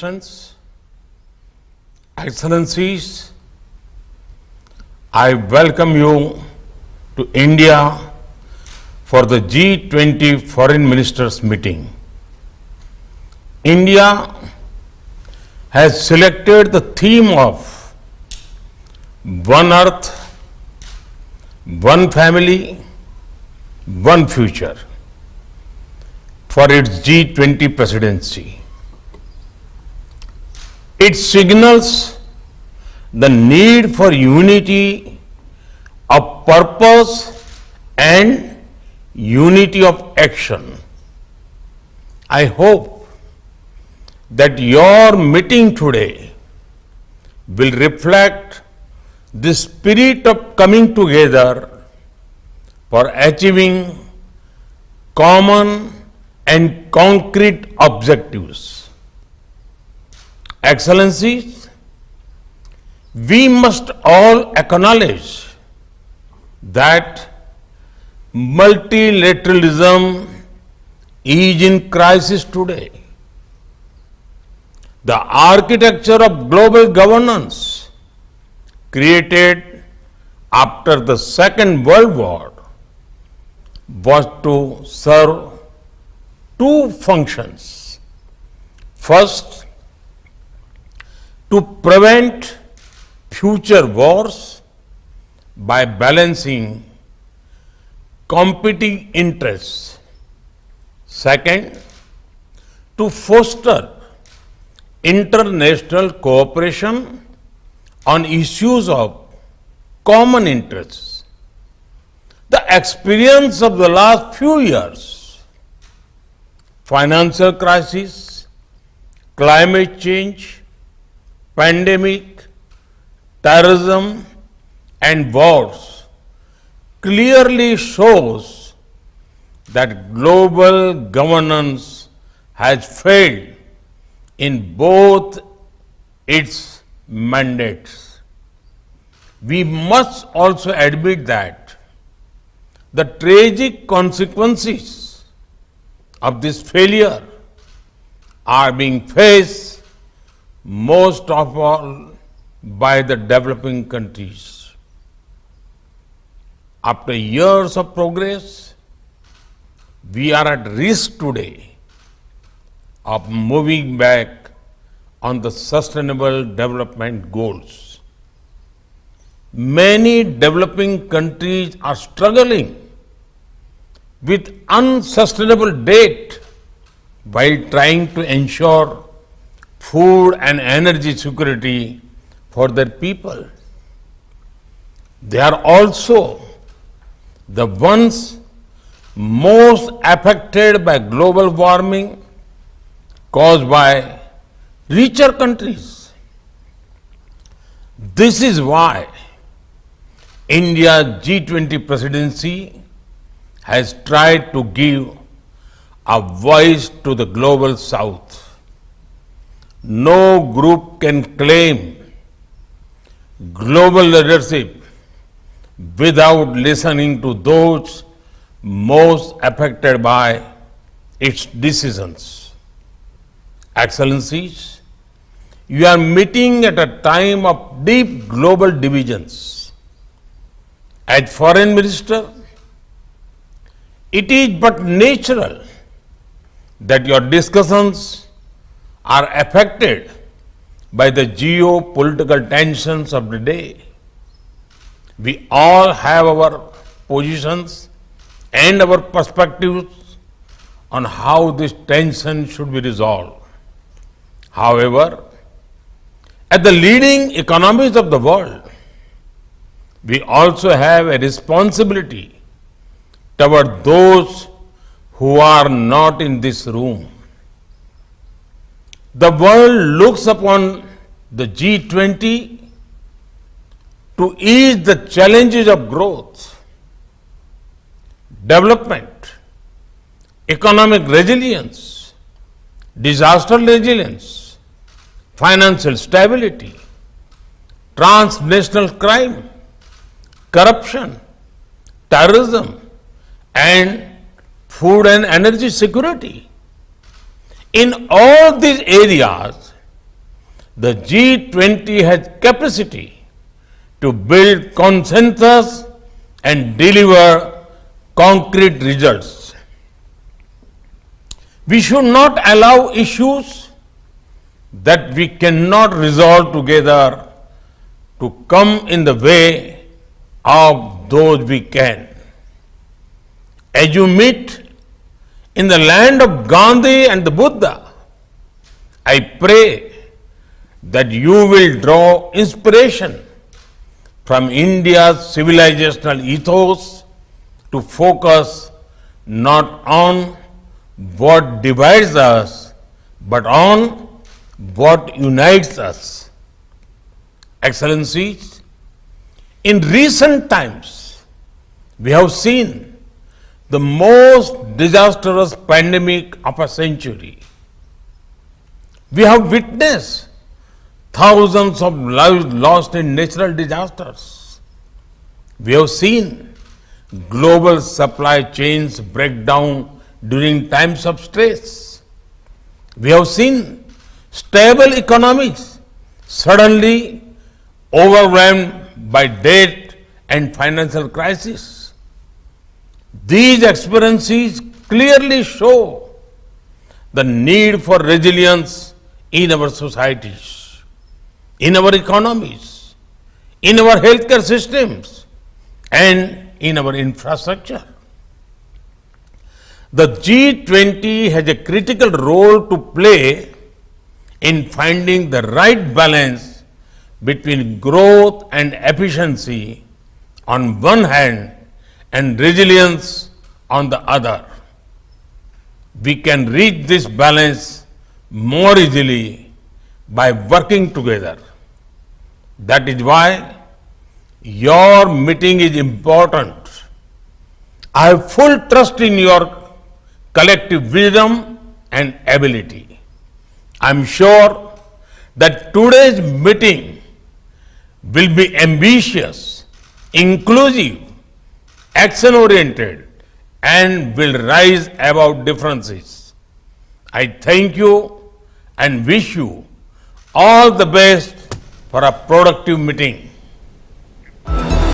Excellencies, Excellencies, I welcome you to India for the G20 Foreign Ministers meeting. India has selected the theme of One Earth, One Family, One Future for its G20 presidency. It signals the need for unity of purpose and unity of action. I hope that your meeting today will reflect the spirit of coming together for achieving common and concrete objectives. Excellencies, we must all acknowledge that multilateralism is in crisis today. The architecture of global governance created after the Second World War was to serve two functions. First, to prevent future wars by balancing competing interests. Second, to foster international cooperation on issues of common interests. The experience of the last few years, financial crisis, climate change, pandemic, terrorism, and wars clearly shows that global governance has failed in both its mandates. We must also admit that the tragic consequences of this failure are being faced most of all by the developing countries. After years of progress, we are at risk today of moving back on the sustainable development goals. Many developing countries are struggling with unsustainable debt while trying to ensure food and energy security for their people. They are also the ones most affected by global warming caused by richer countries. This is why India's G20 presidency has tried to give a voice to the global south. No group can claim global leadership without listening to those most affected by its decisions. Excellencies, you are meeting at a time of deep global divisions. As Foreign Minister, it is but natural that your discussions are affected by the geopolitical tensions of the day. We all have our positions and our perspectives on how this tension should be resolved. However, as the leading economies of the world, we also have a responsibility toward those who are not in this room. The world looks upon the G20 to ease the challenges of growth, development, economic resilience, disaster resilience, financial stability, transnational crime, corruption, terrorism, and food and energy security. In all these areas, The G20 has capacity to build consensus and deliver concrete results. We should not allow issues that we cannot resolve together to come in the way of those we can. As you meet in the land of Gandhi and the Buddha, I pray that you will draw inspiration from India's civilizational ethos to focus not on what divides us, but on what unites us. Excellencies, in recent times, we have seen the most disastrous pandemic of a century. We have witnessed thousands of lives lost in natural disasters. We have seen global supply chains break down during times of stress. We have seen stable economies suddenly overwhelmed by debt and financial crisis. These experiences clearly show the need for resilience in our societies, in our economies, in our healthcare systems, and in our infrastructure. The G20 has a critical role to play in finding the right balance between growth and efficiency on one hand and resilience on the other. We can reach this balance more easily by working together. That is why your meeting is important. I have full trust in your collective wisdom and ability. I am sure that today's meeting will be ambitious, inclusive, action-oriented, and will rise above differences. I thank you and wish you all the best for a productive meeting.